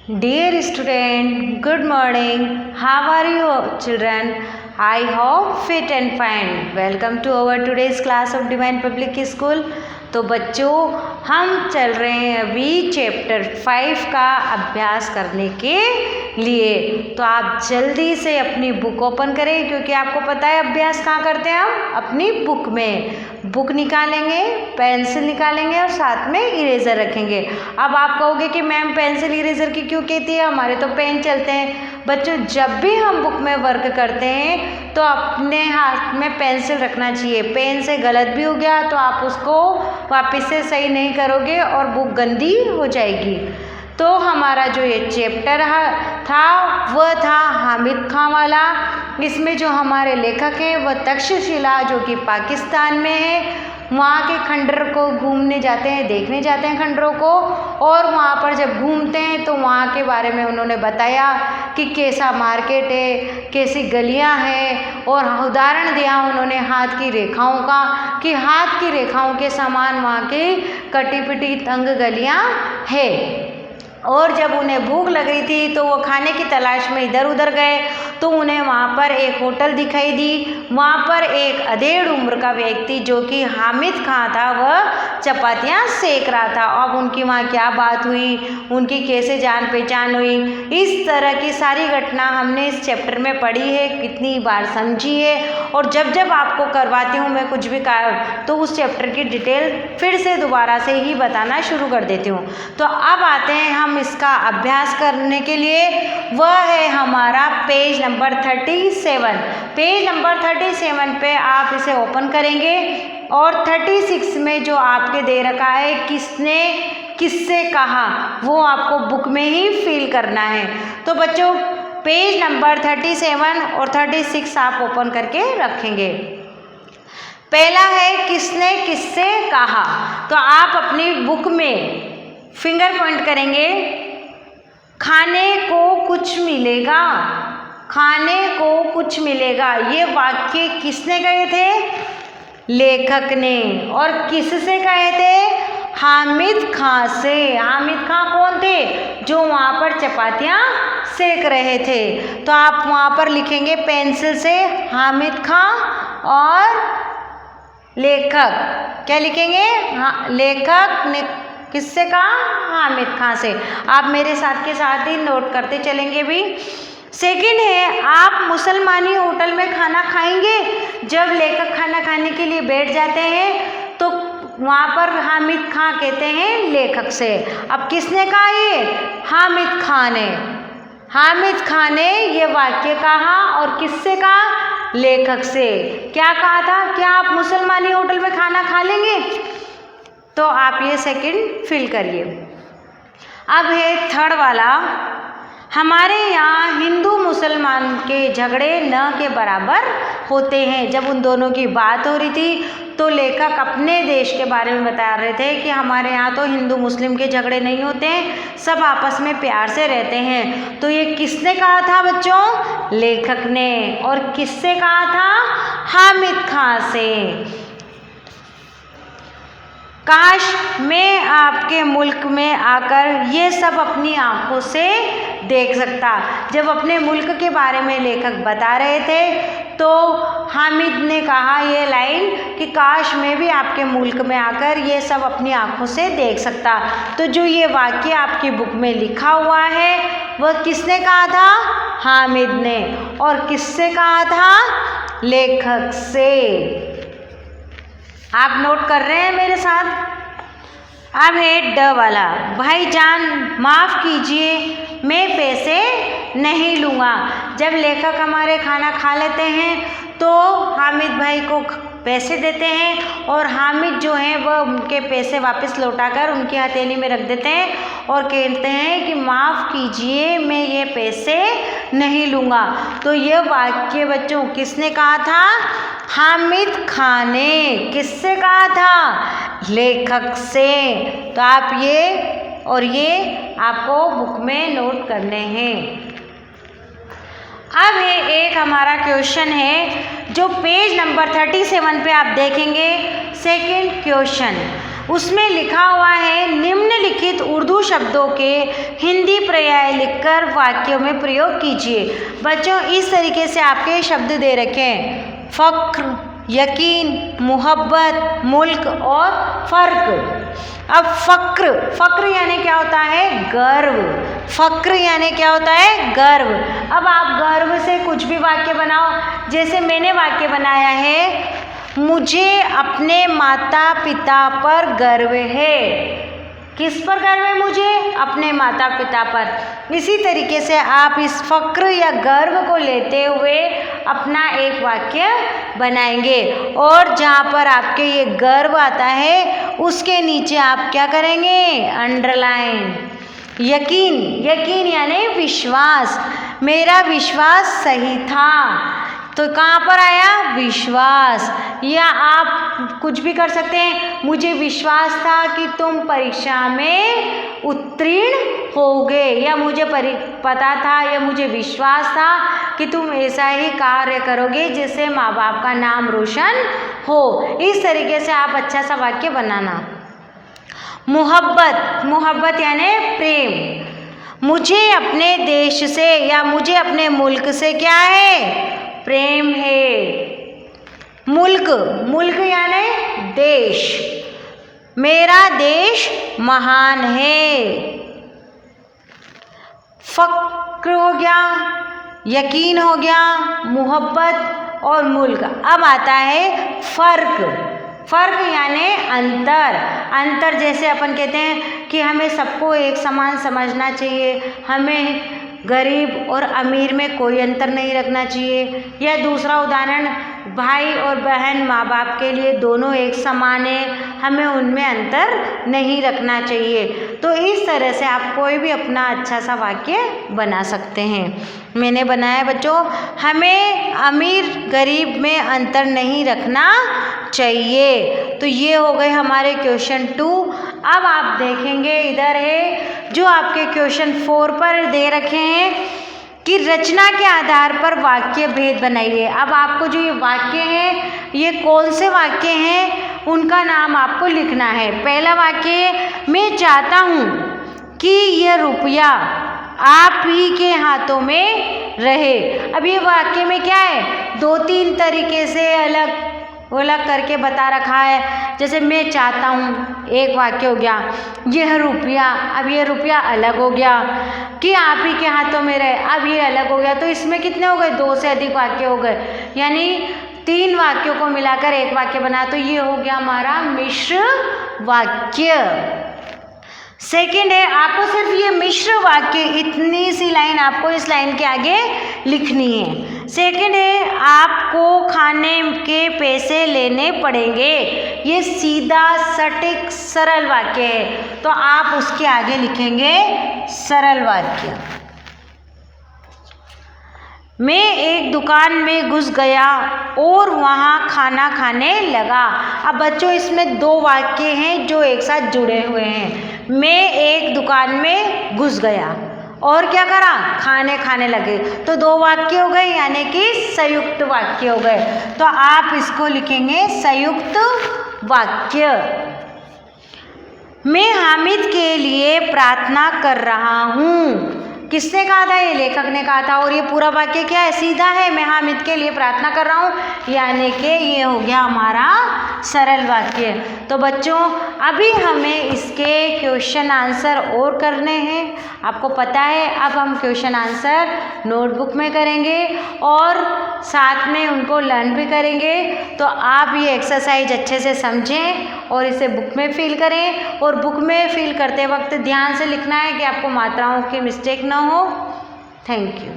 Dear student, good morning. How are you children? I hope fit and fine. Welcome to our today's class of Divine Public School. तो बच्चों हम चल रहे हैं अभी chapter 5 का अभ्यास करने के लिए। तो आप जल्दी से अपनी बुक ओपन करें क्योंकि आपको पता है अभ्यास कहाँ करते हैं हम अपनी बुक में। बुक निकालेंगे, पेंसिल निकालेंगे और साथ में इरेज़र रखेंगे। अब आप कहोगे कि मैम पेंसिल इरेज़र की क्यों कहती है, हमारे तो पेन चलते हैं। बच्चों जब भी हम बुक में वर्क करते हैं तो अपने हाथ में पेंसिल रखना चाहिए। पेन से गलत भी हो गया तो आप उसको वापस से सही नहीं करोगे और बुक गंदी हो जाएगी। तो हमारा जो ये चैप्टर था वह था हामिद खां वाला। इसमें जो हमारे लेखक हैं वह तक्षशिला जो कि पाकिस्तान में है, वहाँ के खंडर को घूमने जाते हैं, देखने जाते हैं खंडरों को। और वहाँ पर जब घूमते हैं तो वहाँ के बारे में उन्होंने बताया कि कैसा मार्केट है, कैसी गलियाँ हैं, और उदाहरण दिया उन्होंने हाथ की रेखाओं का कि हाथ की रेखाओं के समान वहाँ की कटी पिटी तंग गलियाँ है। और जब उन्हें भूख लग रही थी तो वो खाने की तलाश में इधर उधर गए तो उन्हें वहाँ पर एक होटल दिखाई दी। वहाँ पर एक अधेड़ उम्र का व्यक्ति जो कि हामिद खां था वह चपातियाँ सेक रहा था। अब उनकी वहाँ क्या बात हुई, उनकी कैसे जान पहचान हुई, इस तरह की सारी घटना हमने इस चैप्टर में पढ़ी है, कितनी बार समझी है। और जब जब आपको करवाती हूँ मैं कुछ भी काम तो उस चैप्टर की डिटेल फिर से दोबारा से ही बताना शुरू कर देती हूँ। तो अब आते हैं हम इसका अभ्यास करने के लिए। वह है हमारा पेज नंबर 37। पेज नंबर 37 पे आप इसे ओपन करेंगे और 36 में जो आपके दे रखा है किसने किससे कहा वो आपको बुक में ही फिल करना है। तो बच्चों पेज नंबर 37 और 36 आप ओपन करके रखेंगे। पहला है किसने किससे कहा। तो आप अपनी बुक में फिंगर पॉइंट करेंगे, खाने को कुछ मिलेगा, खाने को कुछ मिलेगा। ये वाक्य किसने कहे थे, लेखक ने। और किससे कहे थे, हामिद खां से। हामिद खां कौन थे, जो वहाँ पर चपातियाँ सेक रहे थे। तो आप वहाँ पर लिखेंगे पेंसिल से हामिद खां और लेखक। क्या लिखेंगे, हाँ लेखक ने किससे कहा, हामिद खां से। आप मेरे साथ के साथ ही नोट करते चलेंगे भी। सेकंड है आप मुसलमानी होटल में खाना खाएंगे। जब लेखक खाना खाने के लिए बैठ जाते हैं तो वहाँ पर हामिद खां कहते हैं लेखक से। अब किसने कहा, ये हामिद खां ने। हामिद खां ने ये वाक्य कहा और किससे कहा, लेखक से। क्या कहा था, क्या आप मुसलमानी होटल में खाना खा लेंगे। तो आप ये सेकंड फिल करिए। अब है थर्ड वाला, हमारे यहाँ हिंदू मुसलमान के झगड़े न के बराबर होते हैं। जब उन दोनों की बात हो रही थी तो लेखक अपने देश के बारे में बता रहे थे कि हमारे यहाँ तो हिंदू मुस्लिम के झगड़े नहीं होते हैं, सब आपस में प्यार से रहते हैं। तो ये किसने कहा था बच्चों, लेखक ने। और किससे कहा था, हामिद खां से। काश मैं आपके मुल्क में आकर ये सब अपनी आँखों से देख सकता। जब अपने मुल्क के बारे में लेखक बता रहे थे तो हामिद ने कहा ये लाइन कि काश मैं भी आपके मुल्क में आकर ये सब अपनी आँखों से देख सकता। तो जो ये वाक्य आपकी बुक में लिखा हुआ है वह किसने कहा था, हामिद ने। और किससे कहा था, लेखक से। आप नोट कर रहे हैं मेरे साथ। अब है ड वाला, भाईजान माफ़ कीजिए मैं पैसे नहीं लूँगा। जब लेखक हमारे खाना खा लेते हैं तो हामिद भाई को पैसे देते हैं और हामिद जो हैं वह उनके पैसे वापस लौटाकर उनकी हथेली में रख देते हैं और कहते हैं कि माफ़ कीजिए मैं ये पैसे नहीं लूँगा। तो ये वाक्य बच्चों किसने कहा था, हामिद खां ने। किससे कहा था, लेखक से। तो आप ये और ये आपको बुक में नोट करने हैं। अब एक हमारा क्वेश्चन है जो पेज नंबर 37 पे आप देखेंगे। सेकंड क्वेश्चन, उसमें लिखा हुआ है निम्नलिखित उर्दू शब्दों के हिंदी पर्याय लिखकर वाक्यों में प्रयोग कीजिए। बच्चों इस तरीके से आपके शब्द दे रखे हैं, फ़ख्र, यकीन, मोहब्बत, मुल्क और फ़र्क। अब फ़ख्र यानी क्या होता है? गर्व। फ़ख्र यानी क्या होता है? गर्व। अब आप गर्व से कुछ भी वाक्य बनाओ। जैसे मैंने वाक्य बनाया है, मुझे अपने माता पिता पर गर्व है। किस पर गर्व है मुझे? अपने माता पिता पर। इसी तरीके से आप इस फ़ख्र या गर्व को लेते हुए अपना एक वाक्य बनाएंगे, और जहाँ पर आपके ये गर्व आता है उसके नीचे आप क्या करेंगे? अंडरलाइन। यकीन यानी विश्वास, मेरा विश्वास सही था, तो कहाँ पर आया? विश्वास। या आप कुछ भी कर सकते हैं, मुझे विश्वास था कि तुम परीक्षा में उत्तीर्ण होगे, या मुझे पता था या मुझे विश्वास था कि तुम ऐसा ही कार्य करोगे जिससे माँ बाप का नाम रोशन हो। इस तरीके से आप अच्छा सा वाक्य बनाना। मोहब्बत यानी प्रेम, मुझे अपने देश से या मुझे अपने मुल्क से क्या है? प्रेम है। मुल्क यानी देश, मेरा देश महान है। फ़ख्र हो गया, यकीन हो गया, मोहब्बत और मुल्क। अब आता है फ़र्क यानी अंतर। जैसे अपन कहते हैं कि हमें सबको एक समान समझना चाहिए, हमें गरीब और अमीर में कोई अंतर नहीं रखना चाहिए। या दूसरा उदाहरण, भाई और बहन माँ बाप के लिए दोनों एक समान है, हमें उनमें अंतर नहीं रखना चाहिए। तो इस तरह से आप कोई भी अपना अच्छा सा वाक्य बना सकते हैं। मैंने बनाया बच्चों, हमें अमीर गरीब में अंतर नहीं रखना चाहिए। तो ये हो गए हमारे क्वेश्चन 2। अब आप देखेंगे इधर है जो आपके क्वेश्चन 4 पर दे रखे हैं कि रचना के आधार पर वाक्य भेद बनाइए। अब आपको जो ये वाक्य है, ये कौन से वाक्य हैं उनका नाम आपको लिखना है। पहला वाक्य है, मैं चाहता हूँ कि यह रुपया आप ही के हाथों में रहे। अब ये वाक्य में क्या है? 2-3 तरीके से अलग करके बता रखा है। जैसे मैं चाहता हूँ एक वाक्य हो गया, यह रुपया, अब ये रुपया अलग हो गया, कि आप ही के हाथों में रहे, अब ये अलग हो गया। तो इसमें कितने हो गए? 2 से अधिक वाक्य हो गए, यानी 3 वाक्यों को मिलाकर एक वाक्य बना। तो ये हो गया हमारा मिश्र वाक्य। सेकंड है, आपको सिर्फ ये मिश्र वाक्य, इतनी सी लाइन आपको इस लाइन के आगे लिखनी है। सेकंड है, आपको खाने के पैसे लेने पड़ेंगे। ये सीधा सटीक सरल वाक्य है, तो आप उसके आगे लिखेंगे सरल वाक्य। मैं एक दुकान में घुस गया और वहाँ खाना खाने लगा। अब बच्चों इसमें 2 वाक्य हैं जो एक साथ जुड़े हुए हैं। मैं एक दुकान में घुस गया और क्या करा? खाने लगे। तो 2 वाक्य हो गए, यानी कि संयुक्त वाक्य हो गए। तो आप इसको लिखेंगे संयुक्त वाक्य। मैं हामिद के लिए प्रार्थना कर रहा हूँ। किसने कहा था? ये लेखक ने कहा था। और ये पूरा वाक्य क्या है? सीधा है, मैं हामिद के लिए प्रार्थना कर रहा हूँ, यानी कि ये हो गया हमारा सरल वाक्य। तो बच्चों अभी हमें इसके क्वेश्चन आंसर और करने हैं। आपको पता है अब हम क्वेश्चन आंसर नोटबुक में करेंगे और साथ में उनको लर्न भी करेंगे। तो आप ये एक्सरसाइज अच्छे से समझें और इसे बुक में फिल करें। और बुक में फिल करते वक्त ध्यान से लिखना है कि आपको मात्राओं की मिस्टेक ना हो। Thank you.